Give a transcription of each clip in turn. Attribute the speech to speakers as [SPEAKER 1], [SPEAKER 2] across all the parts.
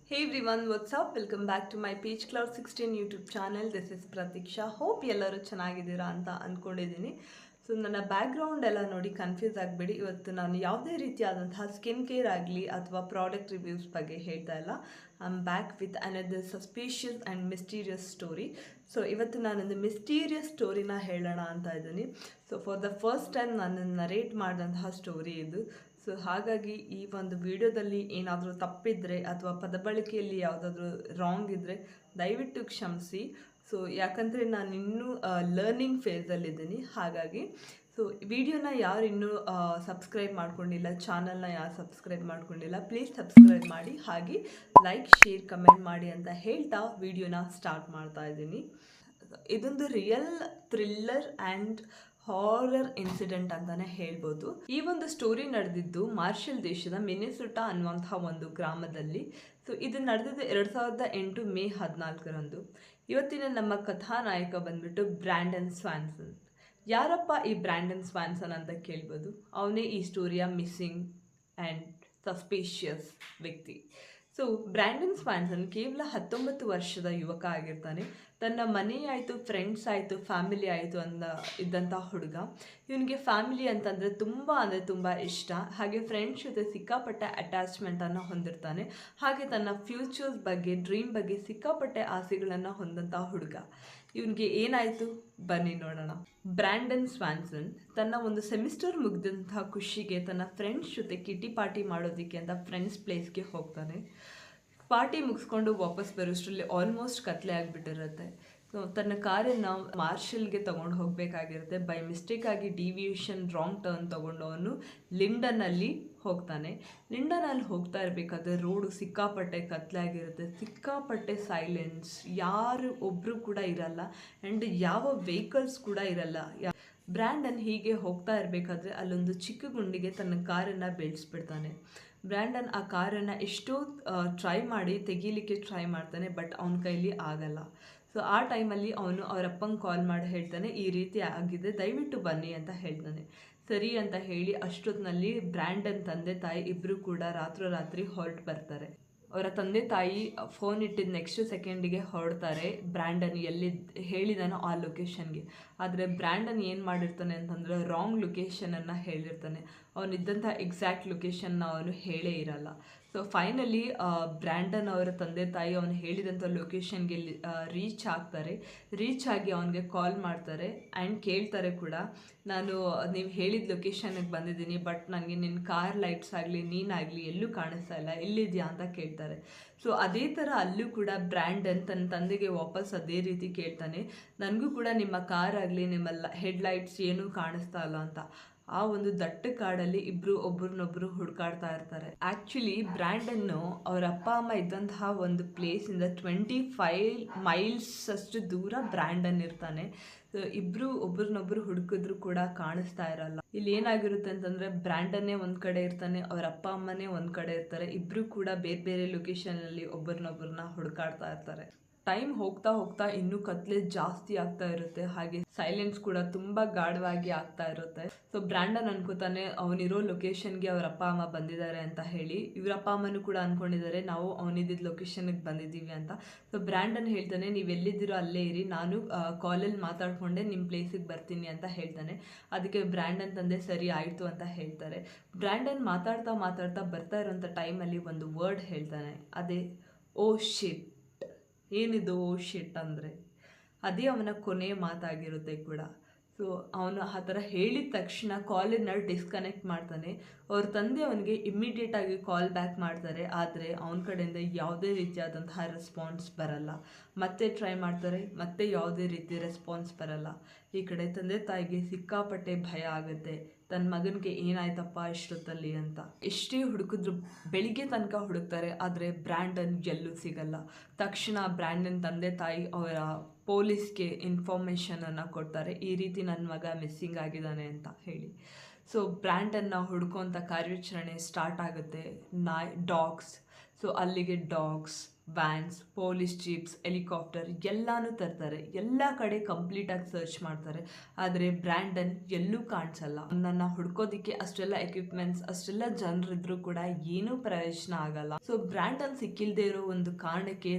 [SPEAKER 1] Hey everyone, what's up? Welcome back to my Page Cloud 16 YouTube channel. This is Pratiksha. Hope ಎಲ್ಲರೂ ಚೆನ್ನಾಗಿದ್ದೀರಾ ಅಂತ ಅಂದ್ಕೊಂಡಿದ್ದೀನಿ. So ನನ್ನ background ಎಲ್ಲ ನೋಡಿ ಕನ್ಫ್ಯೂಸ್ ಆಗಬೇಡಿ. ಇವತ್ತು ನಾನು ಯಾವುದೇ ರೀತಿಯಾದಂತಹ ಸ್ಕಿನ್ ಕೇರ್ ಆಗಲಿ ಅಥವಾ ಪ್ರಾಡಕ್ಟ್ ರಿವ್ಯೂಸ್ ಬಗ್ಗೆ ಹೇಳ್ತಾ ಇಲ್ಲ. I am back with another suspicious and mysterious story. So ಇವತ್ತು ನಾನೊಂದು ಮಿಸ್ಟೀರಿಯಸ್ ಸ್ಟೋರಿನ ಹೇಳೋಣ ಅಂತ ಇದ್ದೀನಿ. So for the first time ನಾನು ನರೇಟ್ ಮಾಡಿದಂತಹ ಸ್ಟೋರಿ ಇದು. ಸೊ ಹಾಗಾಗಿ ಈ ಒಂದು ವಿಡಿಯೋದಲ್ಲಿ ಏನಾದರೂ ತಪ್ಪಿದ್ರೆ ಅಥವಾ ಪದಬಳಕೆಯಲ್ಲಿ ಯಾವುದಾದ್ರೂ ರಾಂಗ್ ಇದ್ದರೆ ದಯವಿಟ್ಟು ಕ್ಷಮಿಸಿ. ಸೊ ಯಾಕಂದರೆ ನಾನು ಇನ್ನೂ ಲರ್ನಿಂಗ್ ಫೇಸಲ್ಲಿದ್ದೀನಿ. ಹಾಗಾಗಿ ಸೊ ವಿಡಿಯೋನ ಯಾರು ಇನ್ನೂ ಸಬ್ಸ್ಕ್ರೈಬ್ ಮಾಡ್ಕೊಂಡಿಲ್ಲ, ಚಾನಲ್ನ ಯಾರು ಸಬ್ಸ್ಕ್ರೈಬ್ ಮಾಡ್ಕೊಂಡಿಲ್ಲ, ಪ್ಲೀಸ್ ಸಬ್ಸ್ಕ್ರೈಬ್ ಮಾಡಿ, ಹಾಗೆ ಲೈಕ್ ಶೇರ್ ಕಮೆಂಟ್ ಮಾಡಿ ಅಂತ ಹೇಳ್ತಾ ವಿಡಿಯೋನ ಸ್ಟಾರ್ಟ್ ಮಾಡ್ತಾ ಇದ್ದೀನಿ. ಇದೊಂದು real thriller and horror incident ಅಂತಾನೆ ಹೇಳ್ಬೋದು. ಈ ಒಂದು ಸ್ಟೋರಿ ನಡೆದಿದ್ದು ಮಾರ್ಷಲ್ ದೇಶದ ಮಿನೆಸೋಟಾ ಅನ್ನುವಂತಹ ಒಂದು ಗ್ರಾಮದಲ್ಲಿ. ಸೊ ಇದು ನಡೆದಿದ್ದು 2008 ಮೇ 14ರಂದು. ಇವತ್ತಿನ ನಮ್ಮ ಕಥಾನಾಯಕ ಬಂದ್ಬಿಟ್ಟು ಬ್ರ್ಯಾಂಡನ್ ಸ್ವಾನ್ಸನ್. ಯಾರಪ್ಪ ಈ ಬ್ರ್ಯಾಂಡನ್ ಸ್ವಾನ್ಸನ್ ಅಂತ ಕೇಳ್ಬೋದು. ಅವನೇ ಈ ಸ್ಟೋರಿಯ ಮಿಸ್ಸಿಂಗ್ ಆ್ಯಂಡ್ ಸಸ್ಪಿಷಿಯಸ್ ವ್ಯಕ್ತಿ. ಸೊ ಬ್ರ್ಯಾಂಡನ್ ಸ್ವಾನ್ಸನ್ ಕೇವಲ 19 ವರ್ಷದ ಯುವಕ ಆಗಿರ್ತಾನೆ. ತನ್ನ ಮನೆ ಆಯಿತು, ಫ್ರೆಂಡ್ಸ್ ಆಯಿತು, ಫ್ಯಾಮಿಲಿ ಆಯಿತು ಇದ್ದಂಥ ಹುಡುಗ. ಇವನಿಗೆ ಫ್ಯಾಮಿಲಿ ಅಂತಂದರೆ ತುಂಬ ಇಷ್ಟ. ಹಾಗೆ ಫ್ರೆಂಡ್ಸ್ ಜೊತೆ ಸಿಕ್ಕಾಪಟ್ಟೆ ಅಟ್ಯಾಚ್ಮೆಂಟನ್ನು ಹೊಂದಿರ್ತಾನೆ. ಹಾಗೆ ತನ್ನ ಫ್ಯೂಚರ್ಸ್ ಬಗ್ಗೆ, ಡ್ರೀಮ್ ಬಗ್ಗೆ ಸಿಕ್ಕಾಪಟ್ಟೆ ಆಸೆಗಳನ್ನು ಹೊಂದಂಥ ಹುಡುಗ. ಇವನಿಗೆ ಏನಾಯಿತು ಬನ್ನಿ ನೋಡೋಣ. ಬ್ರ್ಯಾಂಡನ್ ಸ್ವಾನ್ಸನ್ ತನ್ನ ಒಂದು ಸೆಮಿಸ್ಟರ್ ಮುಗಿದಂತಹ ಖುಷಿಗೆ ತನ್ನ ಫ್ರೆಂಡ್ಸ್ ಜೊತೆ ಕಿಟಿ ಪಾರ್ಟಿ ಮಾಡೋದಕ್ಕೆ ಅಂತ ಫ್ರೆಂಡ್ಸ್ ಪ್ಲೇಸ್ಗೆ ಹೋಗ್ತಾನೆ. ಪಾರ್ಟಿ ಮುಗಿಸ್ಕೊಂಡು ವಾಪಸ್ ಬರೋಷ್ಟರಲ್ಲಿ ಆಲ್ಮೋಸ್ಟ್ ಕತ್ಲೆ ಆಗಿಬಿಟ್ಟಿರುತ್ತೆ. ಸೊ ತನ್ನ ಕಾರನ್ನು ಮಾರ್ಷಲ್ಗೆ ತೊಗೊಂಡು ಹೋಗಬೇಕಾಗಿರುತ್ತೆ. ಬೈ ಮಿಸ್ಟೇಕಾಗಿ ಡಿವಿಯೇಷನ್ ರಾಂಗ್ ಟರ್ನ್ ತೊಗೊಂಡು ಅವನು ಲಿಂಡನಲ್ಲಿ ಹೋಗ್ತಾನೆ. ಲಿಂಡನಲ್ಲಿ ಹೋಗ್ತಾ ಇರಬೇಕಾದ್ರೆ ರೋಡು ಸಿಕ್ಕಾಪಟ್ಟೆ ಕತ್ಲೆ ಆಗಿರುತ್ತೆ, ಸಿಕ್ಕಾಪಟ್ಟೆ ಸೈಲೆನ್ಸ್, ಯಾರು ಒಬ್ಬರು ಕೂಡ ಇರಲ್ಲ ಆ್ಯಂಡ್ ಯಾವ ವೆಹಿಕಲ್ಸ್ ಕೂಡ ಇರಲ್ಲ. ಬ್ರ್ಯಾಂಡನ್ ಹೀಗೆ ಹೋಗ್ತಾ ಇರಬೇಕಾದ್ರೆ ಅಲ್ಲೊಂದು ಚಿಕ್ಕ ಗುಂಡಿಗೆ ತನ್ನ ಕಾರನ್ನು ಬೀಳಿಸ್ಬಿಡ್ತಾನೆ. ಬ್ರ್ಯಾಂಡನ್ ಆ ಕಾರನ್ನು ಎಷ್ಟೋ ಟ್ರೈ ಮಾಡಿ ತೆಗೀಲಿಕ್ಕೆ ಟ್ರೈ ಮಾಡ್ತಾನೆ, ಬಟ್ ಅವನ ಕೈಲಿ ಆಗಲ್ಲ. ಸೊ ಆ ಟೈಮಲ್ಲಿ ಅವನು ಅವರಪ್ಪಂಗೆ ಕಾಲ್ ಮಾಡಿ ಹೇಳ್ತಾನೆ, ಈ ರೀತಿ ಆಗಿದೆ, ದಯವಿಟ್ಟು ಬನ್ನಿ ಅಂತ ಹೇಳ್ತಾನೆ. ಸರಿ ಅಂತ ಹೇಳಿ ಅಷ್ಟೊತ್ತಿನಲ್ಲಿ ಬ್ರ್ಯಾಂಡನ್ ತಂದೆ ತಾಯಿ ಇಬ್ಬರು ಕೂಡ ರಾತ್ರಿ ಹೊರಟು ಬರ್ತಾರೆ. ಅವರ ತಂದೆ ತಾಯಿ ಫೋನ್ ಇಟ್ಟಿದ್ದು ನೆಕ್ಸ್ಟ್ ಸೆಕೆಂಡಿಗೆ ಹೊರಡ್ತಾರೆ ಬ್ರ್ಯಾಂಡನ್ ಎಲ್ಲಿ ಹೇಳಿದಾನೋ ಆ ಲೊಕೇಶನ್ಗೆ. ಆದರೆ ಬ್ರ್ಯಾಂಡನ್ ಏನು ಮಾಡಿರ್ತಾನೆ ಅಂತಂದರೆ ರಾಂಗ್ ಲೊಕೇಶನನ್ನು ಹೇಳಿರ್ತಾನೆ. ಅವನಿದ್ದಂಥ ಎಕ್ಸಾಕ್ಟ್ ಲೊಕೇಶನ್ನ ಅವನು ಹೇಳೇ ಇರಲ್ಲ. ಸೊ ಫೈನಲಿ ಬ್ರ್ಯಾಂಡನ್ ಅವರ ತಂದೆ ತಾಯಿ ಅವನು ಹೇಳಿದಂಥ ಲೊಕೇಶನ್ಗೆ ರೀಚ್ ಆಗ್ತಾರೆ. ರೀಚ್ ಆಗಿ ಅವನಿಗೆ ಕಾಲ್ ಮಾಡ್ತಾರೆ ಆ್ಯಂಡ್ ಕೇಳ್ತಾರೆ ಕೂಡ, ನೀವು ಹೇಳಿದ ಲೊಕೇಶನ್ಗೆ ಬಂದಿದ್ದೀನಿ, ಬಟ್ ನನಗೆ ನಿನ್ನ ಕಾರ್ ಲೈಟ್ಸ್ ಆಗಲಿ ನೀನಾಗಲಿ ಎಲ್ಲೂ ಕಾಣಿಸ್ತಾ ಇಲ್ಲ, ಎಲ್ಲಿದೆಯಾ ಅಂತ ಕೇಳ್ತಾರೆ. ಸೊ ಅದೇ ಥರ ಅಲ್ಲೂ ಕೂಡ ಬ್ರ್ಯಾಂಡನ್ ತನ್ನ ತಂದೆಗೆ ವಾಪಸ್ ಅದೇ ರೀತಿ ಕೇಳ್ತಾನೆ, ನನಗೂ ಕೂಡ ನಿಮ್ಮ ಕಾರ್ ಆಗಲಿ ನಿಮ್ಮ ಹೆಡ್ಲೈಟ್ಸ್ ಏನೂ ಕಾಣಿಸ್ತಾ ಇಲ್ಲ ಅಂತ. ಆ ಒಂದು ದಟ್ಟ ಕಾಡಲ್ಲಿ ಇಬ್ಬರು ಒಬ್ರನ್ನೊಬ್ರು ಹುಡುಕಾಡ್ತಾ ಇರ್ತಾರೆ. ಆ್ಯಕ್ಚುಲಿ ಬ್ರ್ಯಾಂಡನ್ನು ಅವರ ಅಪ್ಪ ಅಮ್ಮ ಇದ್ದಂತಹ ಒಂದು ಪ್ಲೇಸಿಂದ 25 ಮೈಲ್ಸ್ ಅಷ್ಟು ದೂರ ಬ್ರ್ಯಾಂಡನ್ ಇರ್ತಾನೆ. ಇಬ್ಬರು ಒಬ್ರನ್ನೊಬ್ರು ಹುಡುಕಿದ್ರು ಕೂಡ ಕಾಣಿಸ್ತಾ ಇರಲ್ಲ. ಇಲ್ಲಿ ಏನಾಗಿರುತ್ತೆ ಅಂತಂದರೆ ಬ್ರ್ಯಾಂಡನ್ನೇ ಒಂದು ಕಡೆ ಇರ್ತಾನೆ, ಅವರ ಅಪ್ಪ ಅಮ್ಮನೇ ಒಂದು ಕಡೆ ಇರ್ತಾರೆ. ಇಬ್ಬರು ಕೂಡ ಬೇರೆ ಬೇರೆ ಲೊಕೇಶನಲ್ಲಿ ಒಬ್ಬರನ್ನೊಬ್ಬರನ್ನ ಹುಡುಕಾಡ್ತಾ ಇರ್ತಾರೆ. ಟೈಮ್ ಹೋಗ್ತಾ ಹೋಗ್ತಾ ಇನ್ನೂ ಕತ್ಲೆ ಜಾಸ್ತಿ ಆಗ್ತಾ ಇರುತ್ತೆ. ಹಾಗೆ ಸೈಲೆನ್ಸ್ ಕೂಡ ತುಂಬ ಗಾಢವಾಗಿ ಆಗ್ತಾ ಇರುತ್ತೆ. ಸೊ ಬ್ರ್ಯಾಂಡನ್ ಅನ್ಕೋತಾನೆ ಅವನಿರೋ ಲೊಕೇಶನ್ಗೆ ಅವ್ರ ಅಪ್ಪ ಅಮ್ಮ ಬಂದಿದ್ದಾರೆ ಅಂತ ಹೇಳಿ. ಇವರ ಅಪ್ಪ ಅಮ್ಮನೂ ಕೂಡ ಅಂದ್ಕೊಂಡಿದ್ದಾರೆ ನಾವು ಅವನಿದ್ದ ಲೊಕೇಶನ್ಗೆ ಬಂದಿದ್ದೀವಿ ಅಂತ. ಸೊ ಬ್ರ್ಯಾಂಡನ್ ಹೇಳ್ತಾನೆ, ನೀವು ಎಲ್ಲಿದ್ದೀರೋ ಅಲ್ಲೇ ಇರಿ, ನಾನು ಕಾಲಲ್ಲಿ ಮಾತಾಡ್ಕೊಂಡೆ ನಿಮ್ಮ ಪ್ಲೇಸಿಗೆ ಬರ್ತೀನಿ ಅಂತ ಹೇಳ್ತಾನೆ. ಅದಕ್ಕೆ ಬ್ರ್ಯಾಂಡನ್ ತಂದೆ ಸರಿ ಆಯಿತು ಅಂತ ಹೇಳ್ತಾರೆ. ಬ್ರ್ಯಾಂಡನ್ ಮಾತಾಡ್ತಾ ಬರ್ತಾ ಇರೋಂಥ ಟೈಮಲ್ಲಿ ಒಂದು ವರ್ಡ್ ಹೇಳ್ತಾನೆ, ಅದೇ ಓ ಶಿಟ್. ಏನಿದು ಓ ಶಿಟ್ ಅಂದರೆ ಅದೇ ಅವನ ಕೊನೆಯ ಮಾತಾಗಿರುತ್ತೆ ಕೂಡ. ಸೊ ಅವನು ಆ ಥರ ಹೇಳಿದ ತಕ್ಷಣ ಕಾಲನ್ನು ಡಿಸ್ಕನೆಕ್ಟ್ ಮಾಡ್ತಾನೆ. ಅವ್ರ ತಂದೆ ಅವನಿಗೆ ಇಮ್ಮಿಡಿಯೇಟಾಗಿ ಕಾಲ್ ಬ್ಯಾಕ್ ಮಾಡ್ತಾರೆ, ಆದರೆ ಅವನ ಕಡೆಯಿಂದ ಯಾವುದೇ ರೀತಿಯಾದಂತಹ ರೆಸ್ಪಾನ್ಸ್ ಬರಲ್ಲ. ಮತ್ತೆ ಟ್ರೈ ಮಾಡ್ತಾರೆ, ಮತ್ತೆ ಯಾವುದೇ ರೀತಿ ರೆಸ್ಪಾನ್ಸ್ ಬರಲ್ಲ. ಈ ಕಡೆ ತಂದೆ ತಾಯಿಗೆ ಸಿಕ್ಕಾಪಟ್ಟೆ ಭಯ ಆಗುತ್ತೆ, ತನ್ನ ಮಗನಿಗೆ ಏನಾಯ್ತಪ್ಪ ಇಷ್ಟೊತ್ತಲ್ಲಿ ಅಂತ. ಎಷ್ಟೇ ಹುಡುಕಿದ್ರು ಬೆಳಿಗ್ಗೆ ತನಕ ಹುಡುಕ್ತಾರೆ, ಆದರೆ ಬ್ರ್ಯಾಂಡನ್ ಎಲ್ಲೂ ಸಿಗಲ್ಲ. ತಕ್ಷಣ ಬ್ರ್ಯಾಂಡನ್ ತಂದೆ ತಾಯಿ ಅವರ ಪೊಲೀಸ್ಗೆ ಇನ್ಫಾರ್ಮೇಷನನ್ನು ಕೊಡ್ತಾರೆ, ಈ ರೀತಿ ನನ್ನ ಮಗ ಮಿಸ್ಸಿಂಗ್ ಆಗಿದ್ದಾನೆ ಅಂತ ಹೇಳಿ. ಸೊ ಬ್ರ್ಯಾಂಡನ್ನ ಹುಡ್ಕೋಂಥ ಕಾರ್ಯಾಚರಣೆ ಸ್ಟಾರ್ಟ್ ಆಗುತ್ತೆ. ಡಾಗ್ಸ್, ಸೊ ಅಲ್ಲಿಗೆ dogs, wands, police jeeps, helicopter ಎಲ್ಲಾನು ತರ್ತಾರೆ. ಎಲ್ಲ ಕಡೆ ಕಂಪ್ಲೀಟಾಗಿ ಸರ್ಚ್ ಮಾಡ್ತಾರೆ. ಆದರೆ ಬ್ರ್ಯಾಂಡನ್ ಎಲ್ಲೂ ಕಾಣಿಸಲ್ಲ. ಅವನನ್ನು ಹುಡ್ಕೋದಿಕ್ಕೆ ಅಷ್ಟೆಲ್ಲ ಎಕ್ವಿಪ್ಮೆಂಟ್ಸ್, ಅಷ್ಟೆಲ್ಲ ಜನರಿದ್ರು ಕೂಡ ಏನೂ ಪ್ರಯೋಜನ ಆಗಲ್ಲ. ಸೊ ಬ್ರ್ಯಾಂಡನ್ ಸಿಕ್ಕಿಲ್ದೇ ಇರೋ ಒಂದು ಕಾರಣಕ್ಕೆ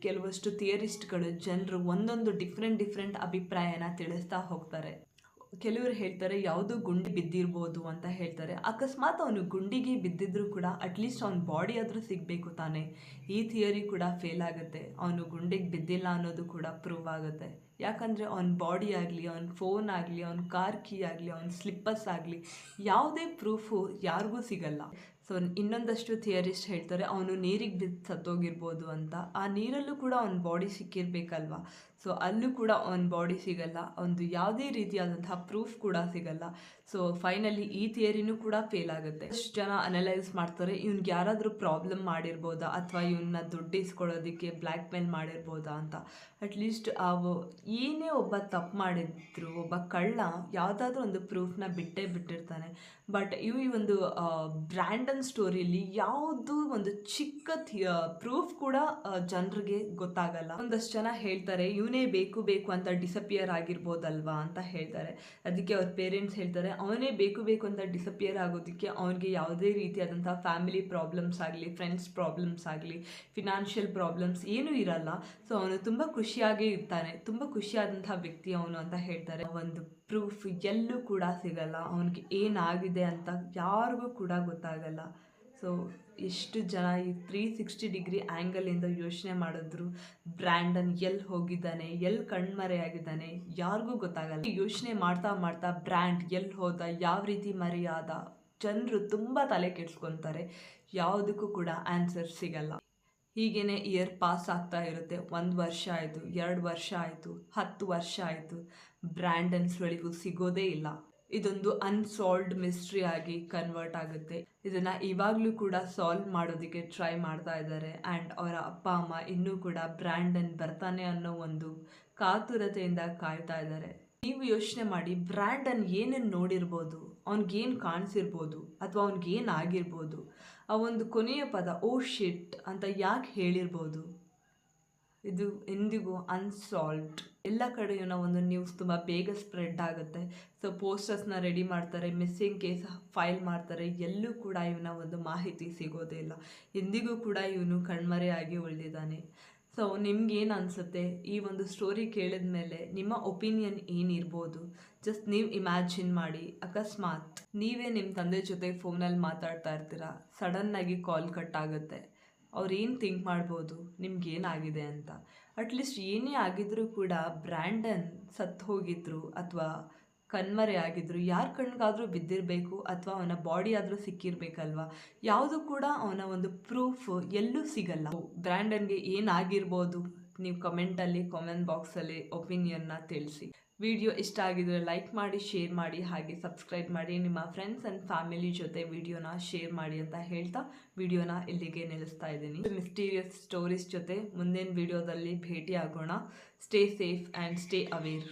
[SPEAKER 1] ಕೆಲವಷ್ಟು ಥಿಯರಿಸ್ಟ್ಗಳು ಜನರು ಒಂದೊಂದು ಡಿಫ್ರೆಂಟ್ ಅಭಿಪ್ರಾಯನ ತಿಳಿಸ್ತಾ ಹೋಗ್ತಾರೆ. ಕೆಲವರು ಹೇಳ್ತಾರೆ ಯಾವುದೋ ಗುಂಡಿ ಬಿದ್ದಿರ್ಬೋದು ಅಂತ ಹೇಳ್ತಾರೆ. ಅಕಸ್ಮಾತ್ ಅವನು ಗುಂಡಿಗೆ ಬಿದ್ದಿದ್ರು ಕೂಡ ಅಟ್ಲೀಸ್ಟ್ ಅವನ ಬಾಡಿ ಆದರೂ ಸಿಗಬೇಕು ತಾನೆ. ಈ ಥಿಯರಿ ಕೂಡ ಫೇಲ್ ಆಗುತ್ತೆ. ಅವನು ಗುಂಡಿಗೆ ಬಿದ್ದಿಲ್ಲ ಅನ್ನೋದು ಕೂಡ ಪ್ರೂವ್ ಆಗುತ್ತೆ. ಯಾಕಂದರೆ ಅವನ ಬಾಡಿ ಆಗಲಿ, ಅವನ ಫೋನ್ ಆಗಲಿ, ಅವನ ಕಾರ್ ಕೀ ಆಗಲಿ, ಅವನ ಸ್ಲಿಪ್ಪರ್ಸ್ ಆಗಲಿ, ಯಾವುದೇ ಪ್ರೂಫು ಯಾರಿಗೂ ಸಿಗಲ್ಲ. ಸೊ ಇನ್ನೊಂದಷ್ಟು ಥಿಯರಿಸ್ಟ್ ಹೇಳ್ತಾರೆ ಅವನು ನೀರಿಗೆ ಬಿದ್ದು ಸತ್ತೋಗಿರ್ಬೋದು ಅಂತ. ಆ ನೀರಲ್ಲೂ ಕೂಡ ಅವನ ಬಾಡಿ ಸಿಕ್ಕಿರ್ಬೇಕಲ್ವ. ಸೊ ಅಲ್ಲೂ ಕೂಡ ಅವನ ಬಾಡಿ ಸಿಗಲ್ಲ. ಒಂದು ಯಾವುದೇ ರೀತಿಯಾದಂತಹ ಪ್ರೂಫ್ ಕೂಡ ಸಿಗಲ್ಲ. ಸೊ ಫೈನಲಿ ಈ ಥಿಯರಿನೂ ಕೂಡ ಫೇಲ್ ಆಗುತ್ತೆ. ಎಷ್ಟು ಜನ ಅನಲೈಸ್ ಮಾಡ್ತಾರೆ, ಇವ್ನಿಗೆ ಯಾರಾದರೂ ಪ್ರಾಬ್ಲಮ್ ಮಾಡಿರ್ಬೋದಾ ಅಥವಾ ಇವನ್ನ ದುಡ್ಡು ಇಸ್ಕೊಳ್ಳೋದಕ್ಕೆ ಬ್ಲ್ಯಾಕ್ ಮೇಲ್ ಮಾಡಿರ್ಬೋದಾ ಅಂತ. ಅಟ್ಲೀಸ್ಟ್ ಏನೇ ಒಬ್ಬ ತಪ್ಪು ಮಾಡಿದ್ರು, ಒಬ್ಬ ಕಳ್ಳ ಯಾವುದಾದ್ರೂ ಒಂದು ಪ್ರೂಫ್ನ ಬಿಟ್ಟಿರ್ತಾನೆ. ಬಟ್ ಈ ಒಂದು ಬ್ರ್ಯಾಂಡನ್ ಸ್ಟೋರಿಯಲ್ಲಿ ಯಾವುದು ಒಂದು ಚಿಕ್ಕ ಪ್ರೂಫ್ ಕೂಡ ಜನರಿಗೆ ಗೊತ್ತಾಗಲ್ಲ. ಒಂದಷ್ಟು ಜನ ಹೇಳ್ತಾರೆ ಇವನೇ ಬೇಕು ಅಂತ ಡಿಸಪಿಯರ್ ಆಗಿರ್ಬೋದಲ್ವಾ ಅಂತ ಹೇಳ್ತಾರೆ. ಅದಕ್ಕೆ ಅವ್ರ ಪೇರೆಂಟ್ಸ್ ಹೇಳ್ತಾರೆ ಅವನೇ ಬೇಕು ಅಂತ ಡಿಸಪಿಯರ್ ಆಗೋದಕ್ಕೆ ಅವನಿಗೆ ಯಾವುದೇ ರೀತಿಯಾದಂಥ ಫ್ಯಾಮಿಲಿ ಪ್ರಾಬ್ಲಮ್ಸ್ ಆಗಲಿ, ಫ್ರೆಂಡ್ಸ್ ಪ್ರಾಬ್ಲಮ್ಸ್ ಆಗಲಿ, ಫಿನಾನ್ಷಿಯಲ್ ಪ್ರಾಬ್ಲಮ್ಸ್ ಏನೂ ಇರಲ್ಲ. ಸೊ ಅವನು ತುಂಬ ಖುಷಿಯಾಗೇ ಇರ್ತಾನೆ, ತುಂಬ ಖುಷಿಯಾದಂಥ ವ್ಯಕ್ತಿ ಅವನು ಅಂತ ಹೇಳ್ತಾರೆ. ಒಂದು ಪ್ರೂಫ್ ಎಲ್ಲೂ ಕೂಡ ಸಿಗಲ್ಲ. ಅವನಿಗೆ ಏನಾಗಿದೆ ಅಂತ ಯಾರಿಗೂ ಕೂಡ ಗೊತ್ತಾಗಲ್ಲ. ಸೊ ಎಷ್ಟು ಜನ ಈ 360 ಡಿಗ್ರಿ ಆ್ಯಂಗಲಿಂದ ಯೋಚನೆ ಮಾಡಿದ್ರು ಬ್ರ್ಯಾಂಡನ್ ಎಲ್ಲಿ ಹೋಗಿದ್ದಾನೆ, ಎಲ್ಲಿ ಕಣ್ಮರೆಯಾಗಿದ್ದಾನೆ ಯಾರಿಗೂ ಗೊತ್ತಾಗಲ್ಲ. ಯೋಚನೆ ಮಾಡ್ತಾ ಬ್ರ್ಯಾಂಡ್ ಎಲ್ಲಿ ಹೋದ, ಯಾವ ರೀತಿ ಮರೆಯಾದ, ಜನರು ತುಂಬ ತಲೆ ಕೆಡಿಸ್ಕೊತಾರೆ. ಯಾವುದಕ್ಕೂ ಕೂಡ ಆನ್ಸರ್ ಸಿಗಲ್ಲ. ಹೀಗೇನೆ ಇಯರ್ ಪಾಸ್ ಆಗ್ತಾ ಇರುತ್ತೆ. 1 ವರ್ಷ ಆಯಿತು, 2 ವರ್ಷ ಆಯಿತು, 10 ವರ್ಷ ಆಯಿತು, ಬ್ರ್ಯಾಂಡನ್ ಸುಳಿವು ಸಿಗೋದೇ ಇಲ್ಲ. ಇದೊಂದು ಅನ್ಸಾಲ್ವ್ಡ್ ಮಿಸ್ಟ್ರಿ ಆಗಿ ಕನ್ವರ್ಟ್ ಆಗುತ್ತೆ. ಇದನ್ನು ಇವಾಗಲೂ ಕೂಡ ಸಾಲ್ವ್ ಮಾಡೋದಕ್ಕೆ ಟ್ರೈ ಮಾಡ್ತಾ ಇದ್ದಾರೆ. ಆ್ಯಂಡ್ ಅವರ ಅಪ್ಪ ಅಮ್ಮ ಇನ್ನೂ ಕೂಡ ಬ್ರ್ಯಾಂಡನ್ ಬರ್ತಾನೆ ಅನ್ನೋ ಒಂದು ಕಾತುರತೆಯಿಂದ ಕಾಯ್ತಾ ಇದ್ದಾರೆ. ನೀವು ಯೋಚನೆ ಮಾಡಿ, ಬ್ರ್ಯಾಂಡನ್ ಏನೇನು ನೋಡಿರ್ಬೋದು, ಅವ್ನಿಗೇನು ಕಾಣಿಸಿರ್ಬೋದು ಅಥವಾ ಅವ್ನಿಗೇನು ಆಗಿರ್ಬೋದು. ಆ ಒಂದು ಕೊನೆಯ ಪದ ಓ ಶಿಟ್ ಅಂತ ಯಾಕೆ ಹೇಳಿರ್ಬೋದು? ಇದು ಎಂದಿಗೂ ಅನ್ಸಾಲ್ವ್ಡ್. ಎಲ್ಲ ಕಡೆಯೂ ಒಂದು ನ್ಯೂಸ್ ತುಂಬ ಬೇಗ ಸ್ಪ್ರೆಡ್ ಆಗುತ್ತೆ. ಸೊ ಪೋಸ್ಟರ್ಸ್ನ ರೆಡಿ ಮಾಡ್ತಾರೆ, ಮಿಸ್ಸಿಂಗ್ ಕೇಸ್ ಫೈಲ್ ಮಾಡ್ತಾರೆ, ಎಲ್ಲೂ ಕೂಡ ಇವನ ಒಂದು ಮಾಹಿತಿ ಸಿಗೋದೇ ಇಲ್ಲ. ಎಂದಿಗೂ ಕೂಡ ಇವನು ಕಣ್ಮರೆಯಾಗಿ ಉಳಿದಿದ್ದಾನೆ. ಸೊ ನಿಮ್ಗೇನು ಅನಿಸುತ್ತೆ ಈ ಒಂದು ಸ್ಟೋರಿ ಕೇಳಿದ ಮೇಲೆ? ನಿಮ್ಮ ಒಪಿನಿಯನ್ ಏನಿರ್ಬೋದು? ಜಸ್ಟ್ ನೀವು ಇಮ್ಯಾಜಿನ್ ಮಾಡಿ, ಅಕಸ್ಮಾತ್ ನೀವೇ ನಿಮ್ಮ ತಂದೆ ಜೊತೆ ಫೋನಲ್ಲಿ ಮಾತಾಡ್ತಾ ಇರ್ತೀರಾ, ಸಡನ್ನಾಗಿ ಕಾಲ್ ಕಟ್ ಆಗುತ್ತೆ. ಅವ್ರು ಏನು ಥಿಂಕ್ ಮಾಡ್ಬೋದು ನಿಮ್ಗೇನಾಗಿದೆ ಅಂತ? ಅಟ್ಲೀಸ್ಟ್ ಏನೇ ಆಗಿದ್ರೂ ಕೂಡ ಬ್ರ್ಯಾಂಡನ್ ಸತ್ತು ಹೋಗಿದ್ರು ಅಥವಾ ಕಣ್ಮರೆ ಆಗಿದ್ರು, ಯಾರ ಕಣ್ಗಾದರೂ ಬಿದ್ದಿರಬೇಕು ಅಥವಾ ಅವನ ಬಾಡಿ ಆದರೂ ಸಿಕ್ಕಿರ್ಬೇಕಲ್ವ. ಯಾವುದು ಕೂಡ ಅವನ ಒಂದು ಪ್ರೂಫ್ ಎಲ್ಲೂ ಸಿಗಲ್ಲ. ಬ್ರ್ಯಾಂಡನ್ಗೆ ಏನಾಗಿರ್ಬೋದು? ನೀವು ಕಮೆಂಟಲ್ಲಿ, ಕಾಮೆಂಟ್ ಬಾಕ್ಸಲ್ಲಿ ಒಪಿನಿಯನ್ನ ತಿಳಿಸಿ. ವಿಡಿಯೋ ಇಷ್ಟ ಆಗಿದ್ರೆ ಲೈಕ್ ಮಾಡಿ, ಶೇರ್ ಮಾಡಿ, ಹಾಗೆ ಸಬ್ಸ್ಕ್ರೈಬ್ ಮಾಡಿ. ನಿಮ್ಮ ಫ್ರೆಂಡ್ಸ್ ಆ್ಯಂಡ್ ಫ್ಯಾಮಿಲಿ ಜೊತೆ ವಿಡಿಯೋನ ಶೇರ್ ಮಾಡಿ ಅಂತ ಹೇಳ್ತಾ ವಿಡಿಯೋನ ಇಲ್ಲಿಗೆ ನಿಲ್ಲಿಸ್ತಾ ಇದ್ದೀನಿ. ಮಿಸ್ಟೀರಿಯಸ್ ಸ್ಟೋರೀಸ್ ಜೊತೆ ಮುಂದಿನ ವಿಡಿಯೋದಲ್ಲಿ ಭೇಟಿ ಆಗೋಣ. Stay safe and stay aware.